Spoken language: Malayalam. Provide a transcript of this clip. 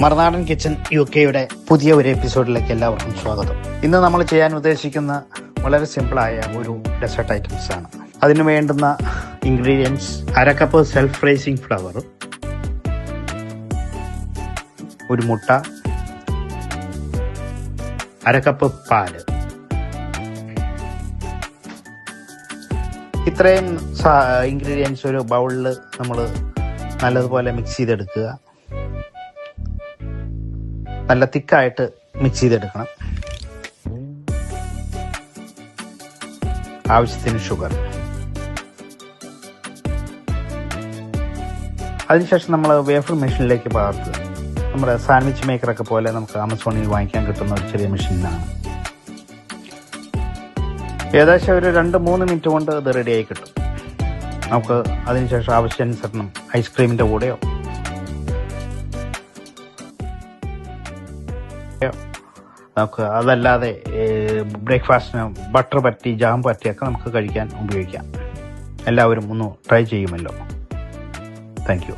മറുനാടൻ കിച്ചൺ UK പുതിയ ഒരു എപ്പിസോഡിലേക്ക് എല്ലാവർക്കും സ്വാഗതം. ഇന്ന് നമ്മൾ ചെയ്യാൻ ഉദ്ദേശിക്കുന്ന വളരെ സിമ്പിളായ ഒരു ഡെസേർട്ട് ഐറ്റംസ് ആണ്. അതിന് വേണ്ടുന്ന ingredients: 1/2 cup self rising flower, ഒരു മുട്ട, 1/2 കപ്പ് പാല്. ഇത്രയും ഇൻഗ്രീഡിയൻസ് ഒരു ബൗളിൽ നമ്മൾ നല്ലതുപോലെ മിക്സ് ചെയ്തെടുക്കുക. നല്ല തിക്കായിട്ട് മിക്സ് ചെയ്തെടുക്കണം. ആവശ്യത്തിന് ഷുഗർ. അതിനുശേഷം നമ്മൾ വേഫർ മെഷീനിലേക്ക് പകർത്തുക. നമ്മുടെ സാൻഡ്വിച്ച് മേക്കറൊക്കെ പോലെ നമുക്ക് ആമസോണിൽ വാങ്ങിക്കാൻ കിട്ടുന്ന ഒരു ചെറിയ മെഷീനാണ്. ഏകദേശം ഒരു 2-3 മിനിറ്റ് കൊണ്ട് ഇത് റെഡിയായി കിട്ടും. നമുക്ക് അതിനുശേഷം ആവശ്യാനുസരണം ഐസ്ക്രീമിൻ്റെ കൂടെയോ നമുക്ക് അതല്ലാതെ ബ്രേക്ക്ഫാസ്റ്റിന് ബട്ടർ പറ്റി ജാം പറ്റിയൊക്കെ നമുക്ക് കഴിക്കാൻ ഉപയോഗിക്കാം. എല്ലാവരും ഒന്ന് ട്രൈ ചെയ്യുമല്ലോ. Thank you.